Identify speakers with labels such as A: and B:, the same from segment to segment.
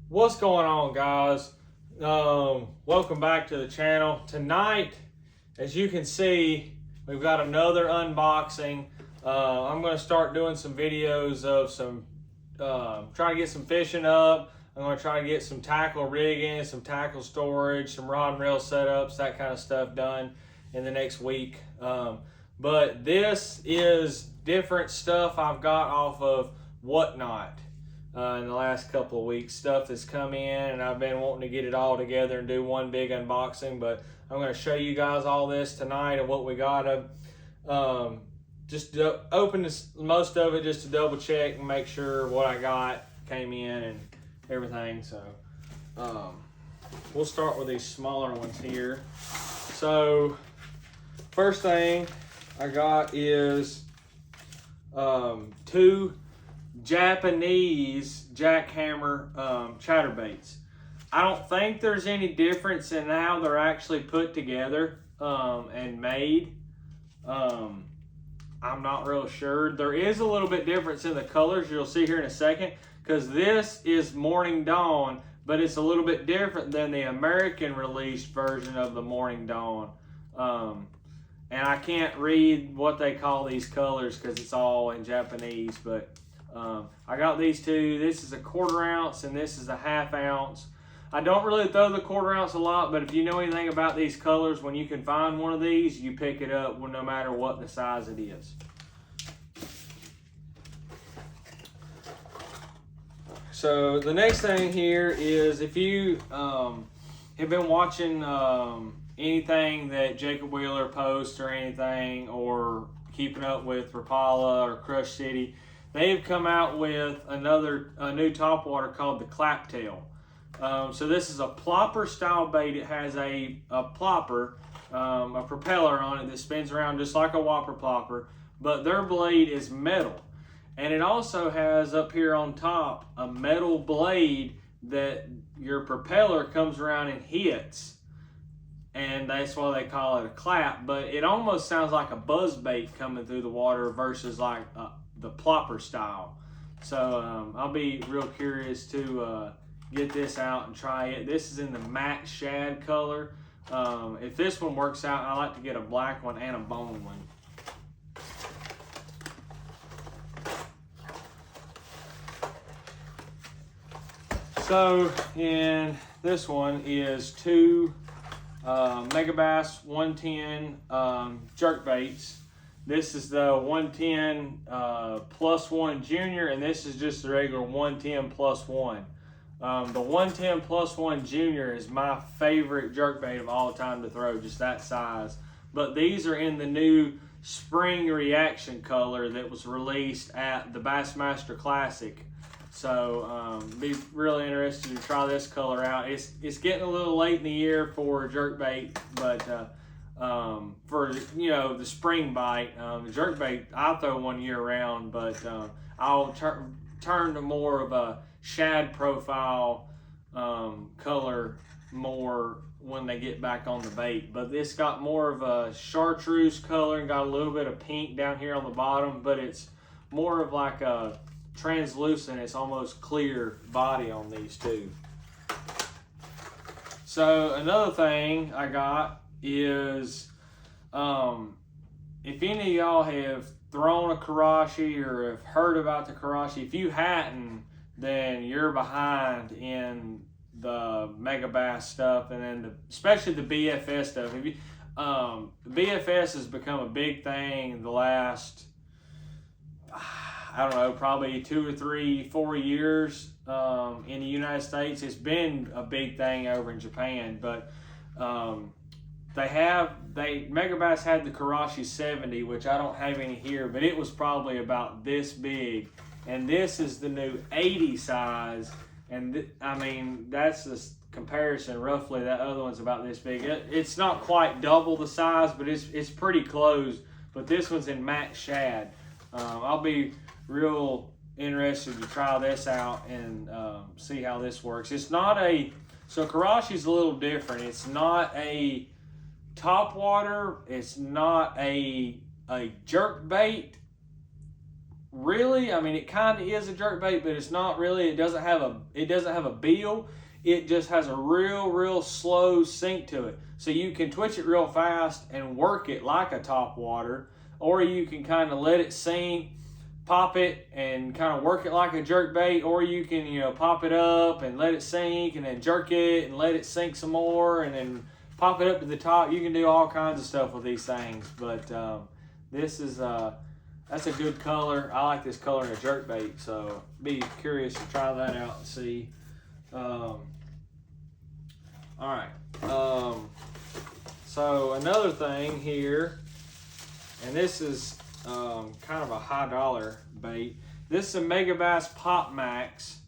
A: What's going on, guys? Welcome back to the channel. Tonight, as you can see, we've got another unboxing. I'm going to start doing some videos of some trying to get some fishing up. I'm going to try to get some tackle rigging, some tackle storage, some rod and reel setups, that kind of stuff done in the next week. But this is different stuff I've got off of Whatnot. In the last couple of weeks, stuff that's come in, and I've been wanting to get it all together and do one big unboxing. But I'm going to show you guys all this tonight and what we got. Just open most of it just to double check and make sure what I got came in and everything. So we'll start with these smaller ones here. So first thing I got is two Japanese jackhammer chatterbaits. I don't think there's any difference in how they're actually put together and made. I'm not real sure. There is a little bit difference in the colors, you'll see here in a second, because this is Morning Dawn, but it's a little bit different than the American released version of the Morning Dawn. And I can't read what they call these colors because it's all in Japanese, but I got these two. This is a 1/4 ounce and this is a 1/2 ounce. I don't really throw the 1/4 ounce a lot, but if you know anything about these colors, when you can find one of these, you pick it up no matter what the size it is. So the next thing here is, if you have been watching anything that Jacob Wheeler posts or anything, or keeping up with Rapala or Crush City, they've come out with a new topwater called the Claptail. So this is a plopper style bait. It has a plopper, a propeller on it that spins around just like a whopper plopper, but their blade is metal. And it also has up here on top a metal blade that your propeller comes around and hits. And that's why they call it a clap, but it almost sounds like a buzz bait coming through the water versus like the plopper style. So I'll be real curious to get this out and try it. This is in the matte shad color. If this one works out, I like to get a black one and a bone one. So in this one is two Megabass 110 jerk baits. This is the 110 plus 1 junior, and this is just the regular 110 plus 1. The 110 plus 1 junior is my favorite jerk bait of all time to throw, just that size. But these are in the new spring reaction color that was released at the Bassmaster Classic. So be really interested to try this color out. It's getting a little late in the year for jerk bait, but for the spring bite, the jerk bait I throw one year round, but I'll turn to more of a shad profile color more when they get back on the bait. But this got more of a chartreuse color and got a little bit of pink down here on the bottom, but it's more of like a translucent, it's almost clear body on these two. So another thing I got is, if any of y'all have thrown a Karashi or have heard about the Karashi, if you hadn't, then you're behind in the Megabass stuff, and then especially the BFS stuff. If you, the BFS has become a big thing the last, I don't know, probably 2 or 3, 4 years in the United States. It's been a big thing over in Japan, but Megabass had the Karashi 70, which I don't have any here, but it was probably about this big, and this is the new 80 size, and I mean, that's the comparison roughly. That other one's about this big. It's not quite double the size, but it's pretty close. But this one's in matte shad. I'll be real interested to try this out and see how this works. It's not so Karashi's a little different. It's not a topwater. It's not a jerk bait. really, I mean, it kind of is a jerkbait, but it's not really. It doesn't have a bill. It just has a real slow sink to it. So you can twitch it real fast and work it like a top water, or you can kind of let it sink, pop it and kind of work it like a jerkbait, or you can, you know, pop it up and let it sink and then jerk it and let it sink some more and then pop it up to the top. You can do all kinds of stuff with these things, but this is that's a good color. I like this color in a jerkbait, so be curious to try that out and see. All right. So another thing here, and this is kind of a high dollar bait. This is a Megabass Pop Max,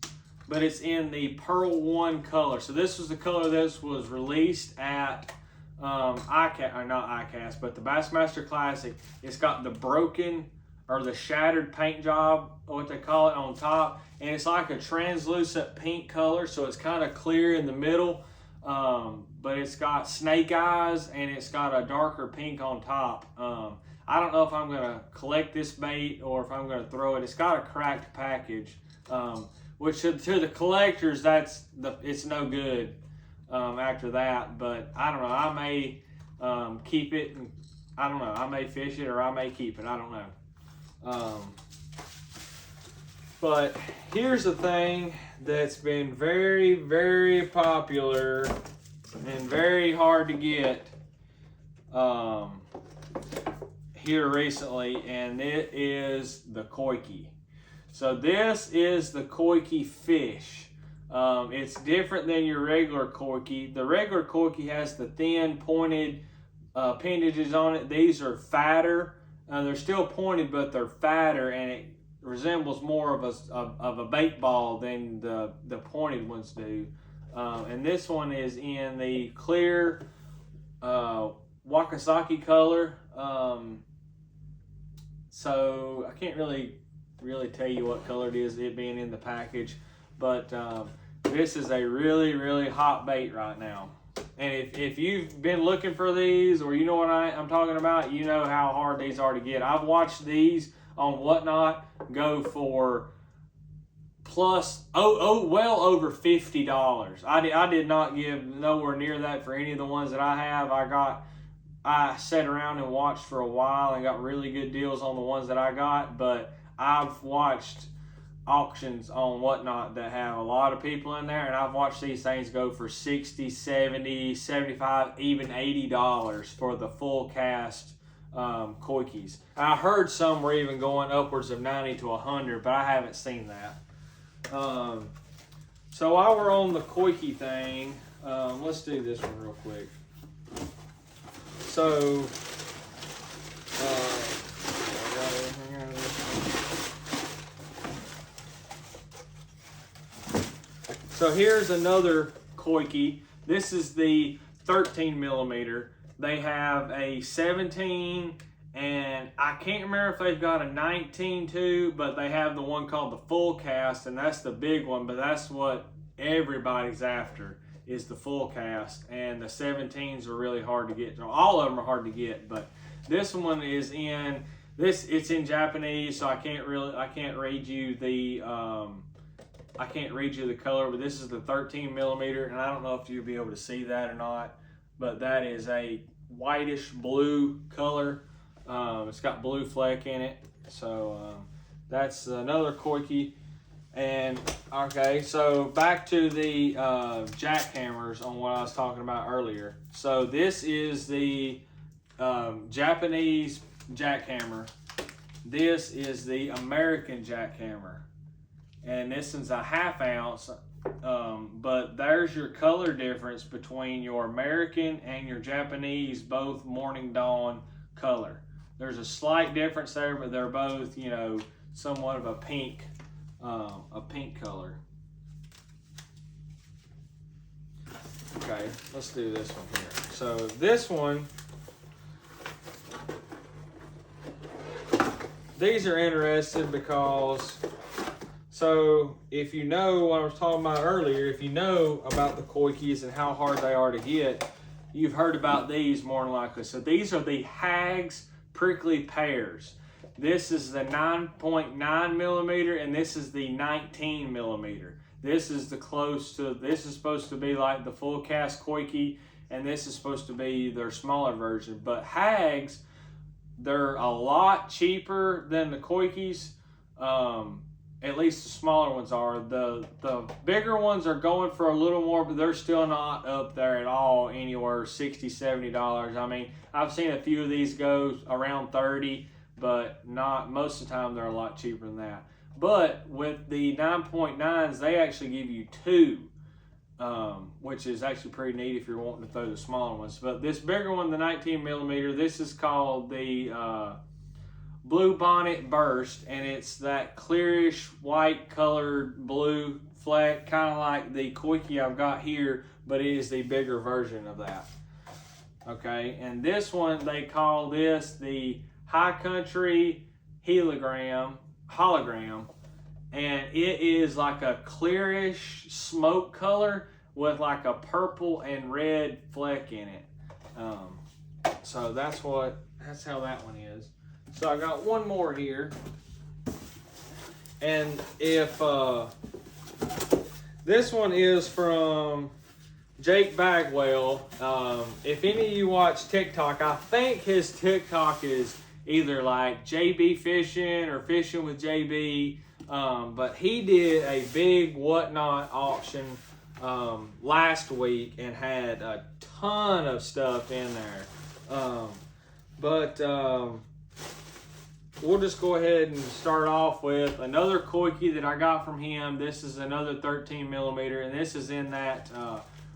A: but it's in the Pearl 1 color. So this was the color this was released at ICAST, or not ICAST, but the Bassmaster Classic. It's got the broken or the shattered paint job, what they call it, on top, and it's like a translucent pink color, so it's kind of clear in the middle, but it's got snake eyes and it's got a darker pink on top. I don't know if I'm going to collect this bait or if I'm going to throw it. It's got a cracked package, which to the collectors, it's no good after that. But I don't know. I may keep it, and I don't know. I may fish it or I may keep it. I don't know. But here's the thing that's been very popular and very hard to get here recently, and it is the koiki. So this is the koiki fish. It's different than your regular koiki. The regular koiki has the thin pointed appendages on it. These are fatter. They're still pointed, but they're fatter, and it resembles more of a bait ball than the pointed ones do. And this one is in the clear Wakasaki color. So I can't really tell you what color it is, it being in the package, but this is a really hot bait right now. And if you've been looking for these, or you know what I'm talking about, you know how hard these are to get. I've watched these on Whatnot go for well over $50. I did not give nowhere near that for any of the ones that I have. I sat around and watched for a while and got really good deals on the ones that I got, but I've watched auctions on Whatnot that have a lot of people in there, and I've watched these things go for $60, $70, $75, even $80 for the full cast koikis. I heard some were even going upwards of $90 to $100, but I haven't seen that. So while we're on the koiki thing, let's do this one real quick. So, so here's another koiki. This is the 13 millimeter. They have a 17, and I can't remember if they've got a 19 too, but they have the one called the full cast, and that's the big one, but that's what everybody's after, is the full cast, and the 17s are really hard to get. All of them are hard to get, but this one is it's in Japanese, so I can't read you the color, but this is the 13 millimeter, and I don't know if you'll be able to see that or not, but that is a whitish blue color. It's got blue fleck in it, so that's another koiki. And okay, so back to the jackhammers on what I was talking about earlier. So this is the Japanese jackhammer. This is the American jackhammer, and this is a 1/2 ounce. But there's your color difference between your American and your Japanese, both Morning Dawn color. There's a slight difference there, but they're both, you know, somewhat of a pink color. Okay, let's do this one here. So this one, these are interesting because, so if you know what I was talking about earlier, if you know about the koikis and how hard they are to get, you've heard about these more than likely. So these are the Hags Prickly Pears. This is the 9.9 millimeter, and this is the 19 millimeter. This is this is supposed to be like the full cast Koike, and this is supposed to be their smaller version. But Hags, they're a lot cheaper than the Koikes. At least the smaller ones are. The bigger ones are going for a little more, but they're still not up there at all, anywhere $60, $70. I mean, I've seen a few of these go around 30, but not most of the time. They're a lot cheaper than that. But with the 9.9s, they actually give you two, which is actually pretty neat if you're wanting to throw the smaller ones. But this bigger one, the 19 millimeter, this is called the Blue Bonnet Burst, and it's that clearish white colored blue fleck, kind of like the Koike I've got here, but it is the bigger version of that. Okay, and this one, they call this the High Country Hologram, and it is like a clearish smoke color with like a purple and red fleck in it. So that's how that one is. So I got one more here, and if this one is from Jake Bagwell. If any of you watch TikTok, I think his TikTok is either like JB Fishing or Fishing with JB, but he did a big Whatnot auction last week and had a ton of stuff in there. We'll just go ahead and start off with another Koike that I got from him. This is another 13 millimeter, and this is in that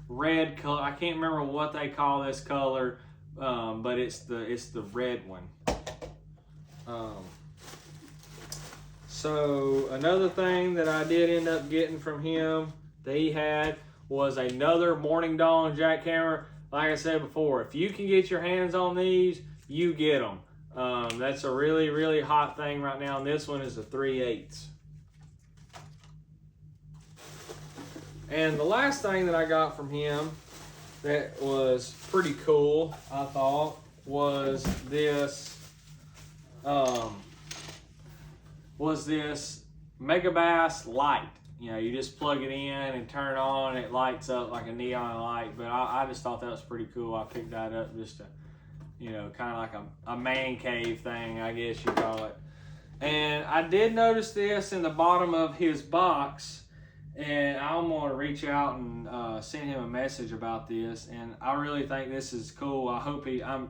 A: red color. I can't remember what they call this color, but it's the red one. So another thing that I did end up getting from him that he had was another Morning Dawn jackhammer. Like I said before, if you can get your hands on these, you get them. That's a really, really hot thing right now, and this one is a 3/8. And the last thing that I got from him that was pretty cool, I thought, was this Megabass light. You know, you just plug it in and turn it on, it lights up like a neon light. But I just thought that was pretty cool. I picked that up just to, you know, kind of like a man cave thing, I guess you call it. And I did notice this in the bottom of his box, and I'm going to reach out and send him a message about this. And I really think this is cool. I hope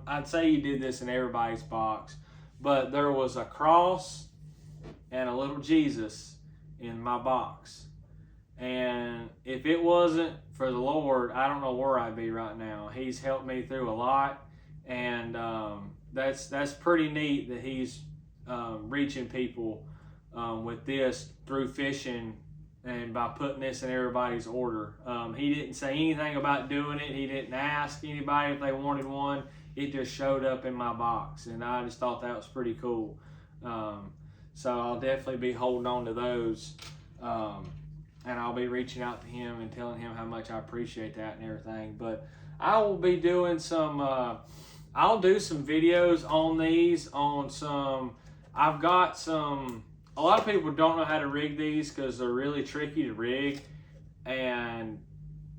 A: I'd say he did this in everybody's box, but there was a cross and a little Jesus in my box. And if it wasn't for the Lord, I don't know where I'd be right now. He's helped me through a lot. And that's pretty neat that he's reaching people with this through fishing and by putting this in everybody's order. He didn't say anything about doing it. He didn't ask anybody if they wanted one. It just showed up in my box, and I just thought that was pretty cool. So I'll definitely be holding on to those, and I'll be reaching out to him and telling him how much I appreciate that and everything. But I will be doing some I'll do some videos on these, I've got some, a lot of people don't know how to rig these because they're really tricky to rig. And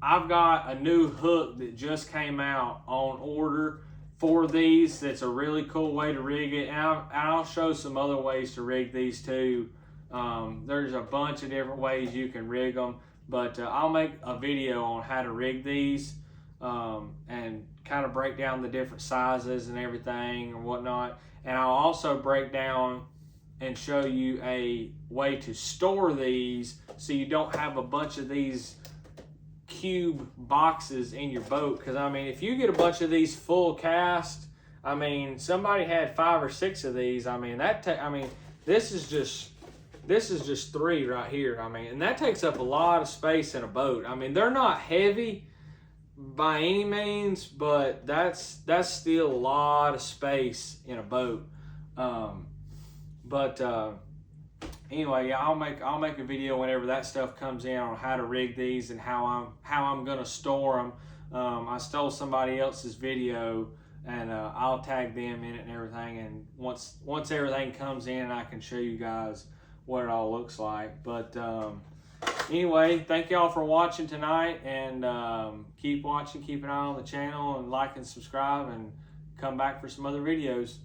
A: I've got a new hook that just came out on order for these. That's a really cool way to rig it. And I'll show some other ways to rig these too. There's a bunch of different ways you can rig them, but I'll make a video on how to rig these. And kind of break down the different sizes and everything and whatnot. And I'll also break down and show you a way to store these so you don't have a bunch of these cube boxes in your boat. Because I mean, if you get a bunch of these full cast, I mean, somebody had 5 or 6 of these. I mean, this is just 3 right here. I mean, and that takes up a lot of space in a boat. I mean, they're not heavy by any means, but that's still a lot of space in a boat. Anyway, yeah, I'll make a video whenever that stuff comes in on how to rig these and how I'm gonna store them. I stole somebody else's video and I'll tag them in it and everything. And once everything comes in, I can show you guys what it all looks like. But anyway, thank y'all for watching tonight, and keep watching, keep an eye on the channel, and like and subscribe, and come back for some other videos.